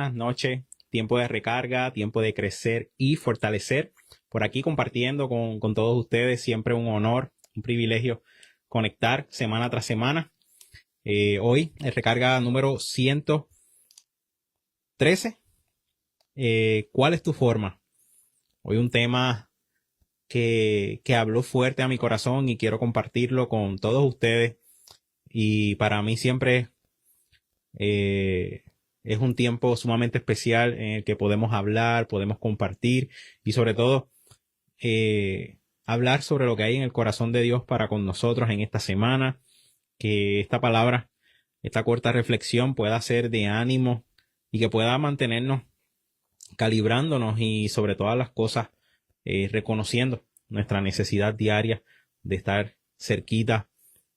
buenas noches. Tiempo de recarga, tiempo de crecer y fortalecer. Por aquí compartiendo con todos ustedes. Siempre un honor, un privilegio conectar semana tras semana. Hoy es recarga número 113. ¿Cuál es tu forma? Hoy un tema que habló fuerte a mi corazón y quiero compartirlo con todos ustedes. Y para mí siempre es un tiempo sumamente especial en el que podemos hablar, podemos compartir y sobre todo hablar sobre lo que hay en el corazón de Dios para con nosotros en esta semana. Que esta palabra, esta corta reflexión pueda ser de ánimo y que pueda mantenernos calibrándonos y sobre todas las cosas reconociendo nuestra necesidad diaria de estar cerquita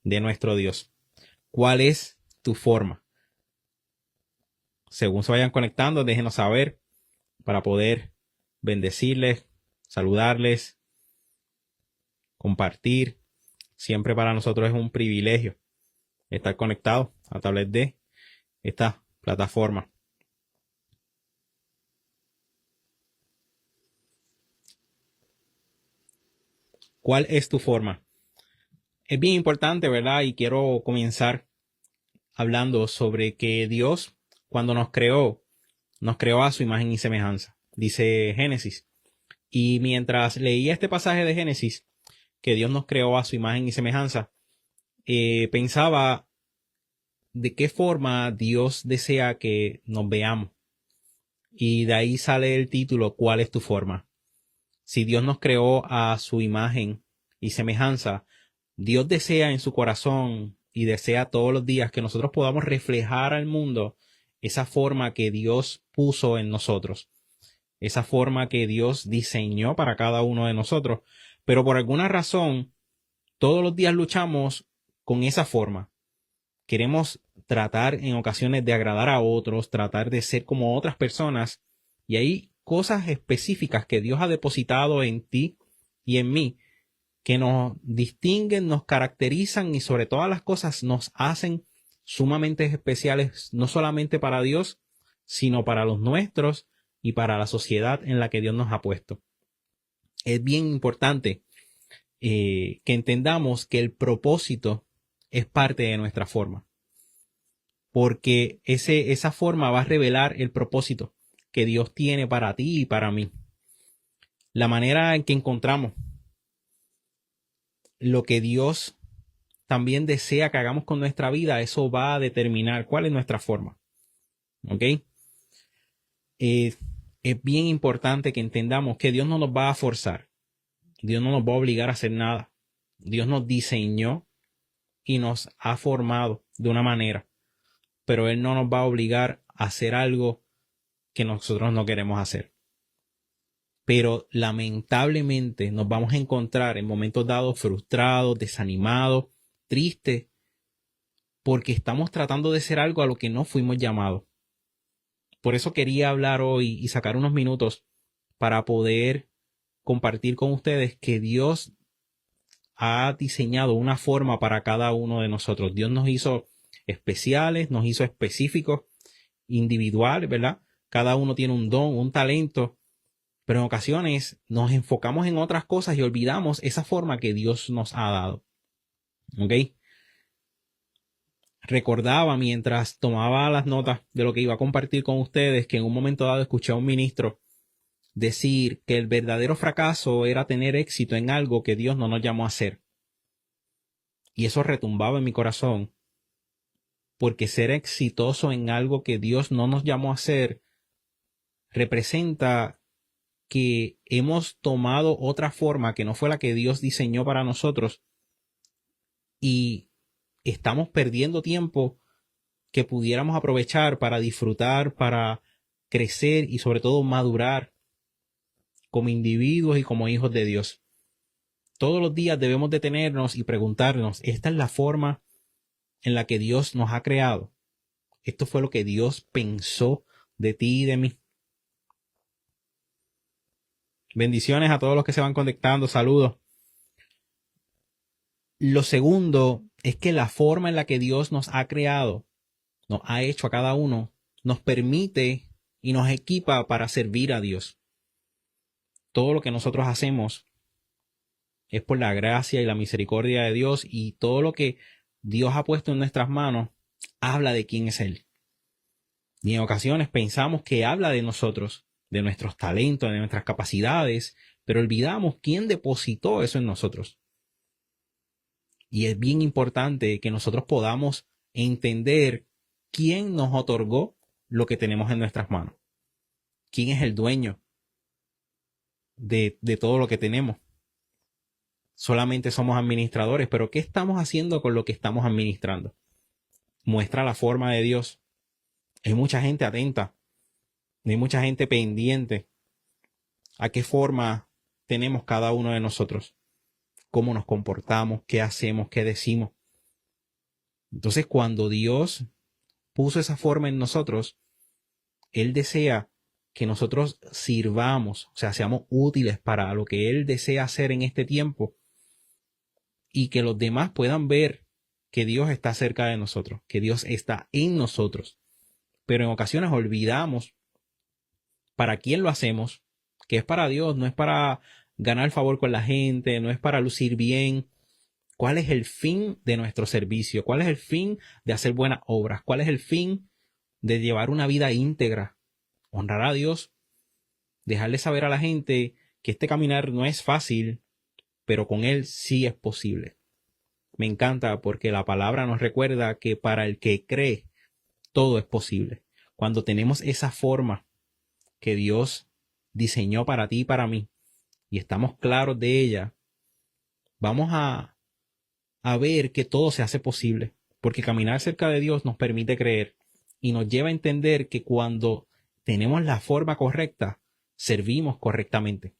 de nuestro Dios. ¿Cuál es tu forma? Según se vayan conectando, déjenos saber para poder bendecirles, saludarles, compartir. Siempre para nosotros es un privilegio estar conectados a través de esta plataforma. ¿Cuál es tu forma? Es bien importante, ¿verdad? Y quiero comenzar hablando sobre que Dios, cuando nos creó a su imagen y semejanza. Dice Génesis. Y mientras leía este pasaje de Génesis, que Dios nos creó a su imagen y semejanza, pensaba de qué forma Dios desea que nos veamos. Y de ahí sale el título, ¿cuál es tu forma? Si Dios nos creó a su imagen y semejanza, Dios desea en su corazón y desea todos los días que nosotros podamos reflejar al mundo esa forma que Dios puso en nosotros, esa forma que Dios diseñó para cada uno de nosotros. Pero por alguna razón, todos los días luchamos con esa forma. Queremos tratar en ocasiones de agradar a otros, tratar de ser como otras personas, y hay cosas específicas que Dios ha depositado en ti y en mí que nos distinguen, nos caracterizan y sobre todas las cosas nos hacen sumamente especiales, no solamente para Dios, sino para los nuestros y para la sociedad en la que Dios nos ha puesto. Es bien importante que entendamos que el propósito es parte de nuestra forma, porque esa forma va a revelar el propósito que Dios tiene para ti y para mí. La manera en que encontramos lo que Dios también desea que hagamos con nuestra vida, eso va a determinar cuál es nuestra forma. ¿Ok? Es bien importante que entendamos que Dios no nos va a forzar. Dios no nos va a obligar a hacer nada. Dios nos diseñó y nos ha formado de una manera, pero Él no nos va a obligar a hacer algo que nosotros no queremos hacer. Pero lamentablemente nos vamos a encontrar en momentos dados frustrados, desanimados, tristes, porque estamos tratando de ser algo a lo que no fuimos llamados. Por eso quería hablar hoy y sacar unos minutos para poder compartir con ustedes que Dios ha diseñado una forma para cada uno de nosotros. Dios nos hizo especiales, nos hizo específicos, individuales, ¿verdad? Cada uno tiene un don, un talento, pero en ocasiones nos enfocamos en otras cosas y olvidamos esa forma que Dios nos ha dado. ¿Ok? Recordaba mientras tomaba las notas de lo que iba a compartir con ustedes que en un momento dado escuché a un ministro decir que el verdadero fracaso era tener éxito en algo que Dios no nos llamó a hacer. Y eso retumbaba en mi corazón, porque ser exitoso en algo que Dios no nos llamó a hacer representa que hemos tomado otra forma que no fue la que Dios diseñó para nosotros y estamos perdiendo tiempo que pudiéramos aprovechar para disfrutar, para crecer y sobre todo madurar como individuos y como hijos de Dios. Todos los días debemos detenernos y preguntarnos, ¿esta es la forma en la que Dios nos ha creado? ¿Esto fue lo que Dios pensó de ti y de mí? Bendiciones a todos los que se van conectando, saludos. Lo segundo es que la forma en la que Dios nos ha creado, nos ha hecho a cada uno, nos permite y nos equipa para servir a Dios. Todo lo que nosotros hacemos es por la gracia y la misericordia de Dios, y todo lo que Dios ha puesto en nuestras manos habla de quién es Él. Y en ocasiones pensamos que habla de nosotros, de nuestros talentos, de nuestras capacidades, pero olvidamos quién depositó eso en nosotros. Y es bien importante que nosotros podamos entender quién nos otorgó lo que tenemos en nuestras manos. ¿Quién es el dueño de todo lo que tenemos? Solamente somos administradores, pero ¿qué estamos haciendo con lo que estamos administrando? Muestra la forma de Dios. Hay mucha gente atenta, hay mucha gente pendiente a qué forma tenemos cada uno de nosotros, cómo nos comportamos, qué hacemos, qué decimos. Entonces, cuando Dios puso esa forma en nosotros, Él desea que nosotros sirvamos, o sea, seamos útiles para lo que Él desea hacer en este tiempo, y que los demás puedan ver que Dios está cerca de nosotros, que Dios está en nosotros. Pero en ocasiones olvidamos para quién lo hacemos, que es para Dios, no es para ganar favor con la gente, no es para lucir bien. ¿Cuál es el fin de nuestro servicio? ¿Cuál es el fin de hacer buenas obras? ¿Cuál es el fin de llevar una vida íntegra? Honrar a Dios, dejarle saber a la gente que este caminar no es fácil, pero con Él sí es posible. Me encanta porque la palabra nos recuerda que para el que cree, todo es posible. Cuando tenemos esa forma que Dios diseñó para ti y para mí, y estamos claros de ella, vamos a ver que todo se hace posible, porque caminar cerca de Dios nos permite creer y nos lleva a entender que cuando tenemos la forma correcta, servimos correctamente.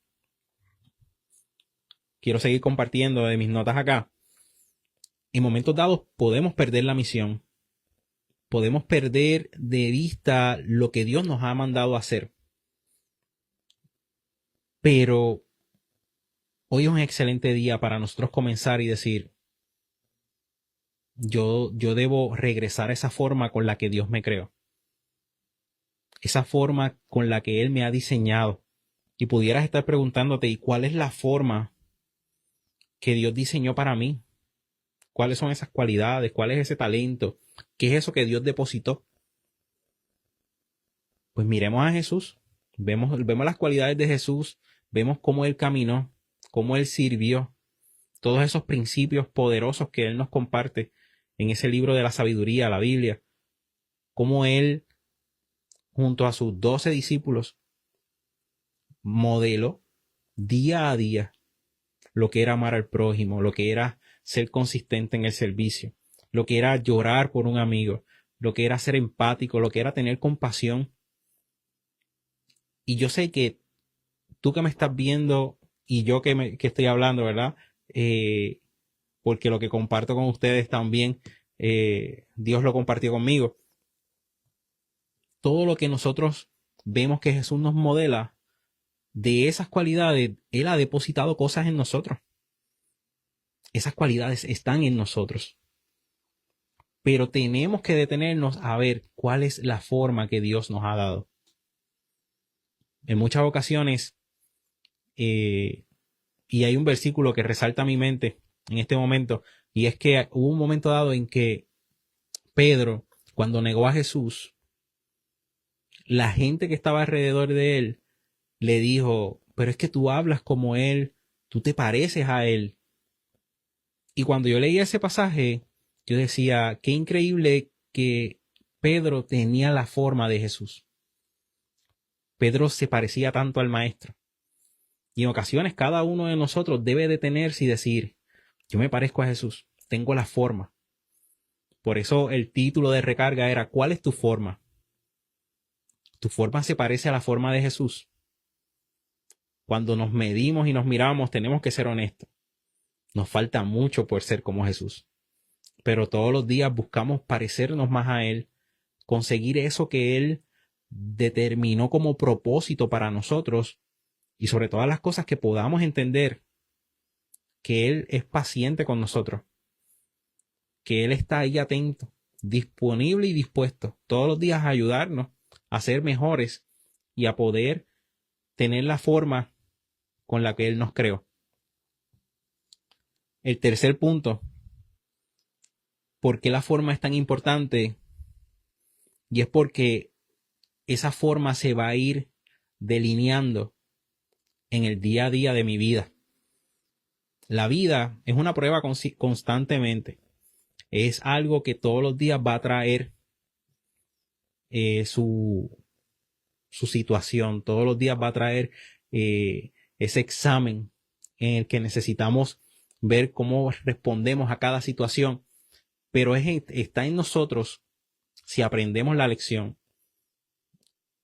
Quiero seguir compartiendo de mis notas acá. En momentos dados podemos perder la misión, podemos perder de vista lo que Dios nos ha mandado a hacer. Pero hoy es un excelente día para nosotros comenzar y decir, yo debo regresar a esa forma con la que Dios me creó, esa forma con la que Él me ha diseñado. Y pudieras estar preguntándote, ¿y cuál es la forma que Dios diseñó para mí? ¿Cuáles son esas cualidades? ¿Cuál es ese talento? ¿Qué es eso que Dios depositó? Pues miremos a Jesús, vemos las cualidades de Jesús, vemos cómo Él caminó, cómo Él sirvió, todos esos principios poderosos que Él nos comparte en ese libro de la sabiduría, la Biblia, cómo Él, junto a sus 12 discípulos, modeló día a día lo que era amar al prójimo, lo que era ser consistente en el servicio, lo que era llorar por un amigo, lo que era ser empático, lo que era tener compasión. Y yo sé que tú que me estás viendo y yo que estoy hablando, ¿verdad? Porque lo que comparto con ustedes también, Dios lo compartió conmigo. Todo lo que nosotros vemos que Jesús nos modela, de esas cualidades, Él ha depositado cosas en nosotros. Esas cualidades están en nosotros. Pero tenemos que detenernos a ver cuál es la forma que Dios nos ha dado. En muchas ocasiones, y hay un versículo que resalta a mi mente en este momento, y es que hubo un momento dado en que Pedro, cuando negó a Jesús, la gente que estaba alrededor de él le dijo, pero es que tú hablas como él, tú te pareces a él. Y cuando yo leía ese pasaje, yo decía, qué increíble que Pedro tenía la forma de Jesús. Pedro se parecía tanto al maestro. Y en ocasiones cada uno de nosotros debe detenerse y decir, yo me parezco a Jesús, tengo la forma. Por eso el título de recarga era, ¿cuál es tu forma? ¿Tu forma se parece a la forma de Jesús? Cuando nos medimos y nos miramos, tenemos que ser honestos. Nos falta mucho por ser como Jesús. Pero todos los días buscamos parecernos más a Él, conseguir eso que Él determinó como propósito para nosotros, y sobre todas las cosas que podamos entender que Él es paciente con nosotros, que Él está ahí atento, disponible y dispuesto todos los días a ayudarnos a ser mejores y a poder tener la forma con la que Él nos creó. El tercer punto, ¿por qué la forma es tan importante? Y es porque esa forma se va a ir delineando en el día a día de mi vida. La vida es una prueba constantemente. Es algo que todos los días va a traer su situación. Todos los días va a traer ese examen en el que necesitamos ver cómo respondemos a cada situación. Pero está en nosotros si aprendemos la lección,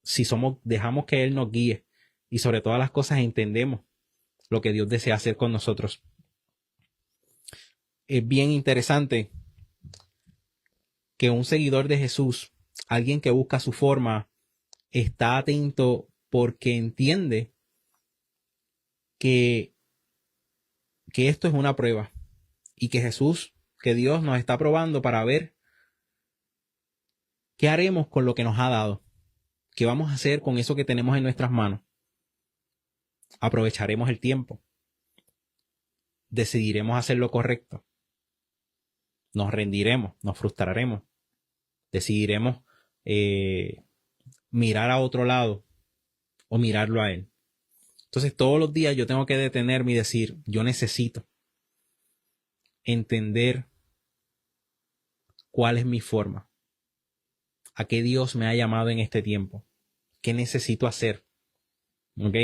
si dejamos que Él nos guíe y sobre todas las cosas entendemos lo que Dios desea hacer con nosotros. Es bien interesante que un seguidor de Jesús, alguien que busca su forma, está atento porque entiende que esto es una prueba y que Dios nos está probando para ver qué haremos con lo que nos ha dado, qué vamos a hacer con eso que tenemos en nuestras manos. Aprovecharemos el tiempo, decidiremos hacer lo correcto, nos rendiremos, nos frustraremos, decidiremos mirar a otro lado o mirarlo a Él. Entonces todos los días yo tengo que detenerme y decir, yo necesito entender cuál es mi forma, a qué Dios me ha llamado en este tiempo, qué necesito hacer. ¿Ok?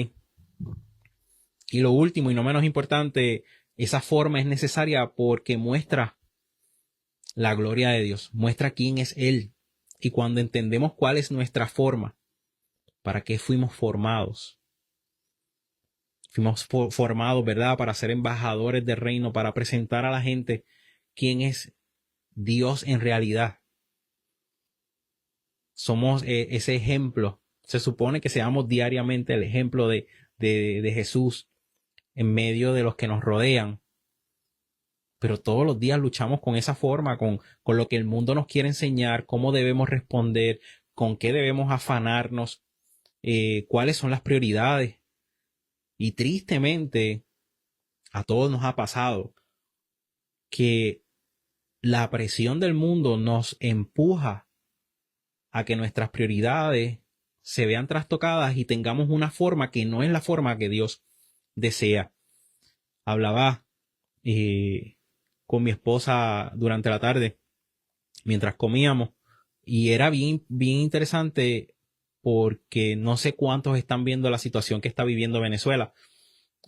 Y lo último y no menos importante, esa forma es necesaria porque muestra la gloria de Dios, muestra quién es Él. Y cuando entendemos cuál es nuestra forma, para qué fuimos formados, formados, ¿verdad? Para ser embajadores del reino, para presentar a la gente quién es Dios en realidad. Somos ese ejemplo. Se supone que seamos diariamente el ejemplo de Jesús en medio de los que nos rodean. Pero todos los días luchamos con esa forma, con lo que el mundo nos quiere enseñar, cómo debemos responder, con qué debemos afanarnos, cuáles son las prioridades. Y tristemente, a todos nos ha pasado que la presión del mundo nos empuja a que nuestras prioridades se vean trastocadas y tengamos una forma que no es la forma que Dios desea. Hablaba con mi esposa durante la tarde mientras comíamos y era bien, bien interesante porque no sé cuántos están viendo la situación que está viviendo Venezuela.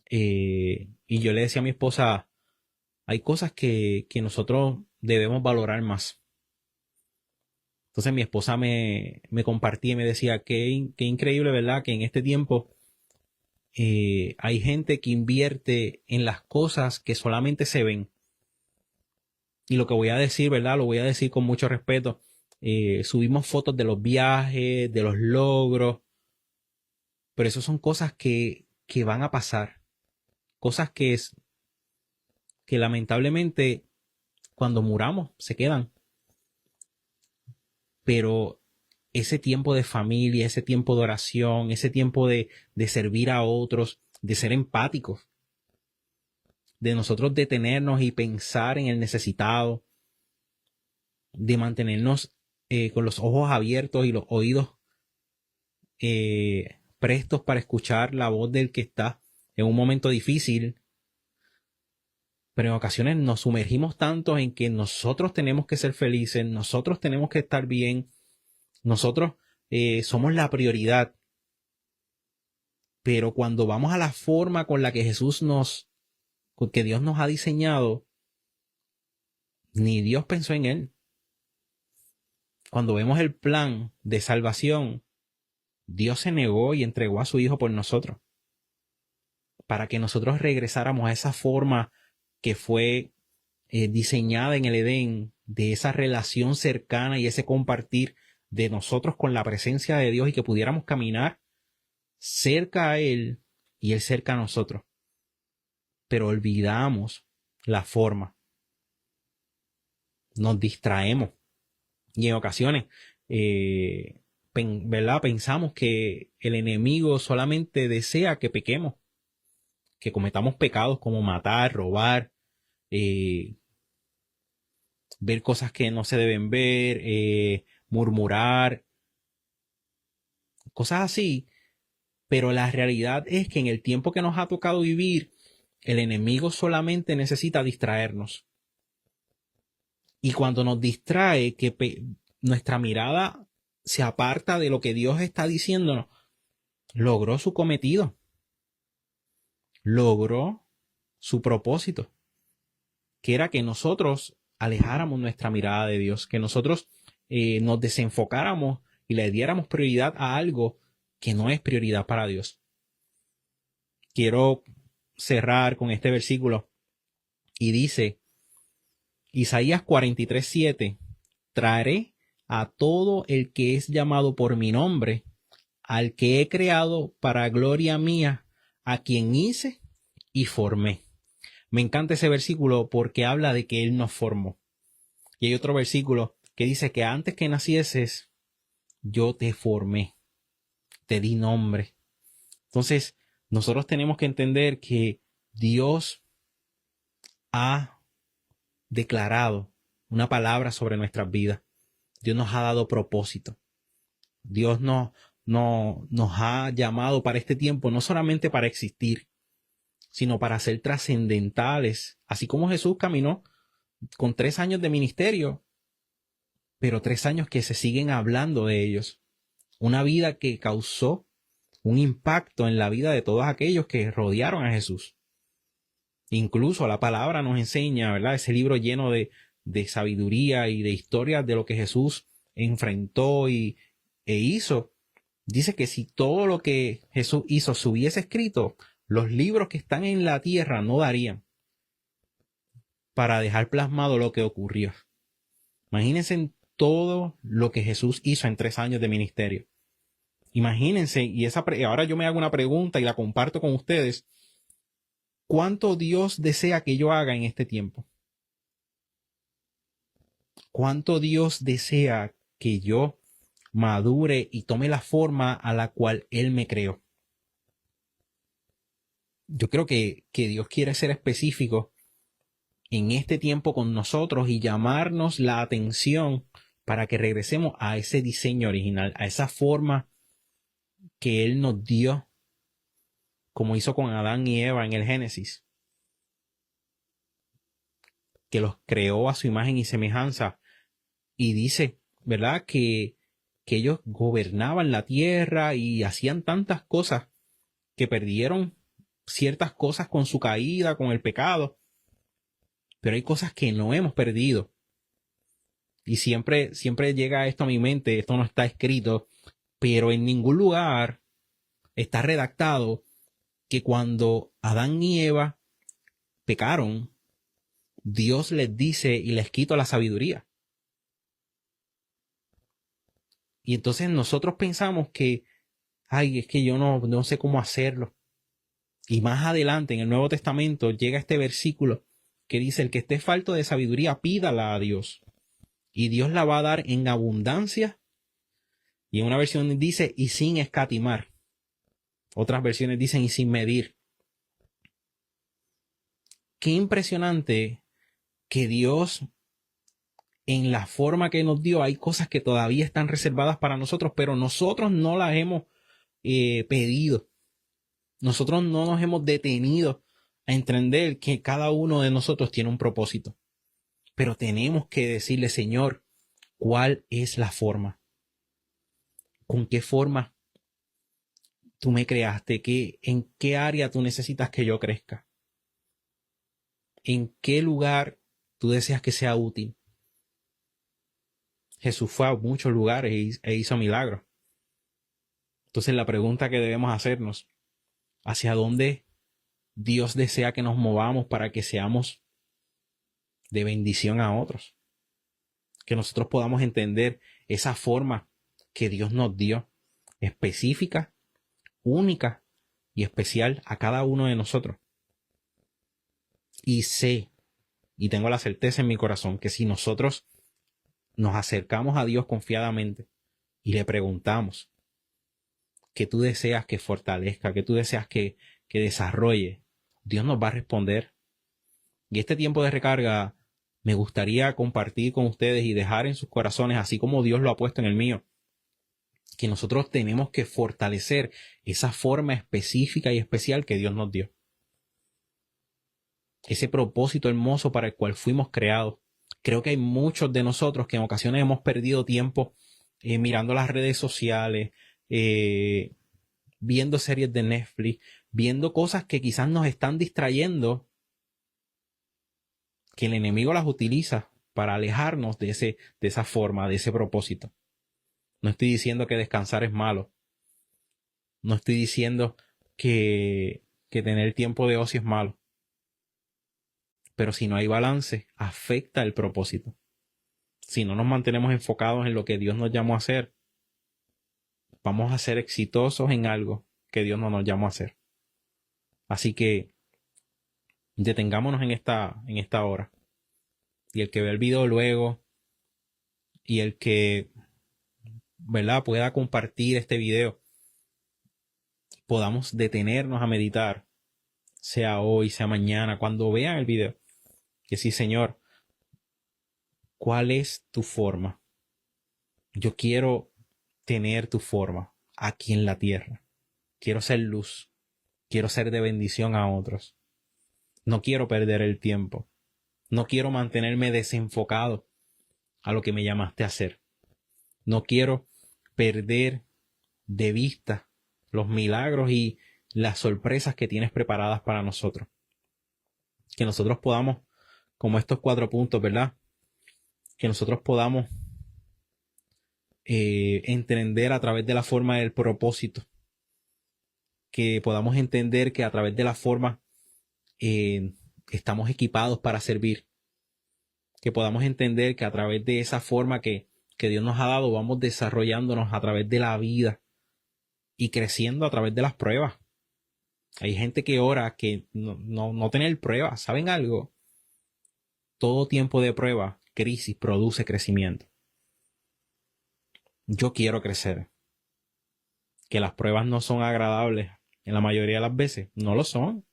Y yo le decía a mi esposa, hay cosas que nosotros debemos valorar más. Entonces mi esposa me compartía y me decía, qué increíble, ¿verdad? Que en este tiempo hay gente que invierte en las cosas que solamente se ven. Y lo que voy a decir, ¿verdad? Lo voy a decir con mucho respeto. Subimos fotos de los viajes, de los logros, pero eso son cosas que van a pasar. Cosas que lamentablemente cuando muramos se quedan. Pero ese tiempo de familia, ese tiempo de oración, ese tiempo de servir a otros, de ser empáticos, de nosotros detenernos y pensar en el necesitado, de mantenernos con los ojos abiertos y los oídos prestos para escuchar la voz del que está en un momento difícil. Pero en ocasiones nos sumergimos tanto en que nosotros tenemos que ser felices, nosotros tenemos que estar bien, nosotros somos la prioridad. Pero cuando vamos a la forma con la que que Dios nos ha diseñado, ni Dios pensó en Él. Cuando vemos el plan de salvación, Dios se negó y entregó a su Hijo por nosotros, para que nosotros regresáramos a esa forma que fue diseñada en el Edén, de esa relación cercana y ese compartir de nosotros con la presencia de Dios y que pudiéramos caminar cerca a Él y Él cerca a nosotros. Pero olvidamos la forma. Nos distraemos y en ocasiones ¿verdad? Pensamos que el enemigo solamente desea que pequemos, que cometamos pecados como matar, robar, eh, ver cosas que no se deben ver, murmurar, cosas así. Pero la realidad es que en el tiempo que nos ha tocado vivir, el enemigo solamente necesita distraernos. Y cuando nos distrae, que nuestra mirada se aparta de lo que Dios está diciéndonos, logró su cometido, logró su propósito, que era que nosotros alejáramos nuestra mirada de Dios, que nosotros nos desenfocáramos y le diéramos prioridad a algo que no es prioridad para Dios. Quiero cerrar con este versículo y dice Isaías 43:7: traeré a todo el que es llamado por mi nombre, al que he creado para gloria mía, a quien hice y formé. Me encanta ese versículo porque habla de que Él nos formó. Y hay otro versículo que dice que antes que nacieses, yo te formé, te di nombre. Entonces, nosotros tenemos que entender que Dios ha declarado una palabra sobre nuestras vidas. Dios nos ha dado propósito. Dios nos ha llamado para este tiempo, no solamente para existir, sino para ser trascendentales. Así como Jesús caminó con 3 años de ministerio, pero 3 años que se siguen hablando de ellos. Una vida que causó un impacto en la vida de todos aquellos que rodearon a Jesús. Incluso la palabra nos enseña, ¿verdad? Ese libro lleno de sabiduría y de historias de lo que Jesús enfrentó e hizo. Dice que si todo lo que Jesús hizo se hubiese escrito, los libros que están en la tierra no darían para dejar plasmado lo que ocurrió. Imagínense en todo lo que Jesús hizo en 3 años de ministerio. Imagínense, y ahora yo me hago una pregunta y la comparto con ustedes. ¿Cuánto Dios desea que yo haga en este tiempo? ¿Cuánto Dios desea que yo madure y tome la forma a la cual Él me creó? Yo creo que Dios quiere ser específico en este tiempo con nosotros y llamarnos la atención para que regresemos a ese diseño original, a esa forma que Él nos dio, como hizo con Adán y Eva en el Génesis, que los creó a su imagen y semejanza. Y dice, ¿verdad?, que ellos gobernaban la tierra y hacían tantas cosas que perdieron ciertas cosas con su caída, con el pecado. Pero hay cosas que no hemos perdido. Y siempre llega esto a mi mente, esto no está escrito, pero en ningún lugar está redactado que cuando Adán y Eva pecaron, Dios les dice y les quita la sabiduría. Y entonces nosotros pensamos que, ay, es que yo no sé cómo hacerlo. Y más adelante en el Nuevo Testamento llega este versículo que dice: el que esté falto de sabiduría, pídala a Dios, y Dios la va a dar en abundancia. Y en una versión dice, y sin escatimar. Otras versiones dicen, y sin medir. Qué impresionante que Dios, en la forma que nos dio, hay cosas que todavía están reservadas para nosotros, pero nosotros no las hemos pedido. Nosotros no nos hemos detenido a entender que cada uno de nosotros tiene un propósito. Pero tenemos que decirle: Señor, ¿cuál es la forma? ¿Con qué forma tú me creaste? ¿En qué área tú necesitas que yo crezca? ¿En qué lugar tú deseas que sea útil? Jesús fue a muchos lugares e hizo milagros. Entonces la pregunta que debemos hacernos: ¿hacia dónde Dios desea que nos movamos para que seamos de bendición a otros? Que nosotros podamos entender esa forma que Dios nos dio, específica, única y especial a cada uno de nosotros. Y sé, y tengo la certeza en mi corazón, que si nosotros nos acercamos a Dios confiadamente y le preguntamos qué tú deseas que fortalezca, qué tú deseas que desarrolle, Dios nos va a responder. Y este tiempo de recarga me gustaría compartir con ustedes y dejar en sus corazones, así como Dios lo ha puesto en el mío, que nosotros tenemos que fortalecer esa forma específica y especial que Dios nos dio. Ese propósito hermoso para el cual fuimos creados. Creo que hay muchos de nosotros que en ocasiones hemos perdido tiempo mirando las redes sociales, viendo series de Netflix, viendo cosas que quizás nos están distrayendo, que el enemigo las utiliza para alejarnos de esa forma, de ese propósito. No estoy diciendo que descansar es malo. No estoy diciendo que tener tiempo de ocio es malo. Pero si no hay balance, afecta el propósito. Si no nos mantenemos enfocados en lo que Dios nos llamó a hacer, vamos a ser exitosos en algo que Dios no nos llamó a hacer. Así que detengámonos en esta hora. Y el que ve el video luego y el que, ¿verdad?, pueda compartir este video, podamos detenernos a meditar, sea hoy, sea mañana, cuando vean el video, que sí, Señor, ¿cuál es tu forma? Yo quiero tener tu forma aquí en la tierra. Quiero ser luz. Quiero ser de bendición a otros. No quiero perder el tiempo. No quiero mantenerme desenfocado a lo que me llamaste a hacer. No quiero perder de vista los milagros y las sorpresas que tienes preparadas para nosotros. Que nosotros podamos, como estos 4 puntos, ¿verdad? Que nosotros podamos entender a través de la forma del propósito. Que podamos entender que a través de la forma estamos equipados para servir. Que podamos entender que a través de esa forma que Dios nos ha dado, vamos desarrollándonos a través de la vida y creciendo a través de las pruebas. Hay gente que ora que no tener pruebas. ¿Saben algo? Todo tiempo de prueba, crisis, produce crecimiento. Yo quiero crecer. Que las pruebas no son agradables en la mayoría de las veces. No lo son.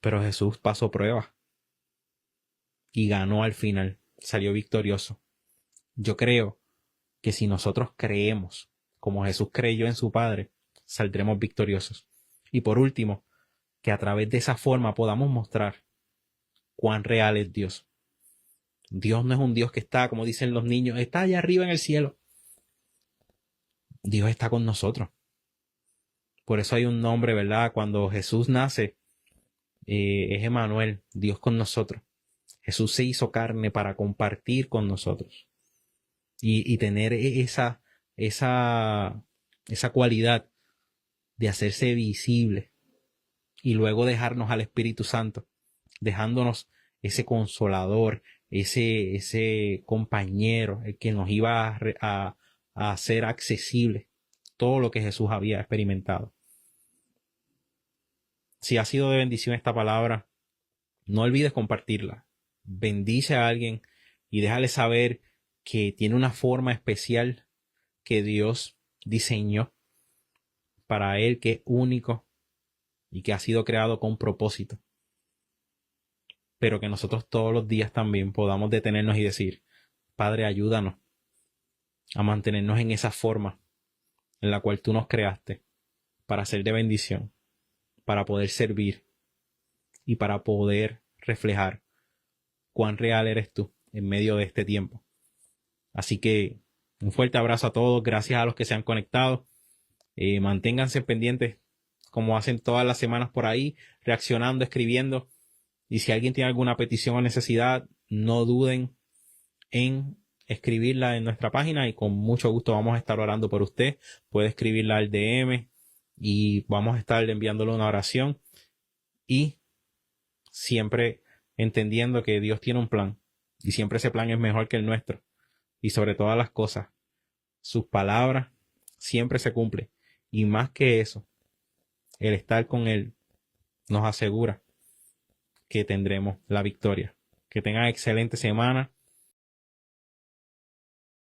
Pero Jesús pasó pruebas y ganó al final. Salió victorioso. Yo creo que si nosotros creemos como Jesús creyó en su Padre, saldremos victoriosos. Y por último, que a través de esa forma podamos mostrar cuán real es Dios. Dios no es un Dios que está, como dicen los niños, está allá arriba en el cielo. Dios está con nosotros. Por eso hay un nombre, ¿verdad? Cuando Jesús nace, es Emmanuel, Dios con nosotros. Jesús se hizo carne para compartir con nosotros y tener esa cualidad de hacerse visible y luego dejarnos al Espíritu Santo, dejándonos ese consolador, ese compañero, el que nos iba a hacer accesible todo lo que Jesús había experimentado. Si ha sido de bendición esta palabra, no olvides compartirla. Bendice a alguien y déjale saber que tiene una forma especial que Dios diseñó para él, que es único y que ha sido creado con propósito. Pero que nosotros todos los días también podamos detenernos y decir, Padre, ayúdanos a mantenernos en esa forma en la cual tú nos creaste para ser de bendición, para poder servir y para poder reflejar cuán real eres tú en medio de este tiempo. Así que un fuerte abrazo a todos, gracias a los que se han conectado. Manténganse pendientes como hacen todas las semanas por ahí, reaccionando, escribiendo. Y si alguien tiene alguna petición o necesidad, no duden en escribirla en nuestra página y con mucho gusto vamos a estar orando por usted. Puede escribirla al DM y vamos a estar enviándole una oración y siempre entendiendo que Dios tiene un plan y siempre ese plan es mejor que el nuestro. Y sobre todas las cosas, sus palabras siempre se cumplen. Y más que eso, el estar con Él nos asegura que tendremos la victoria. Que tengan excelente semana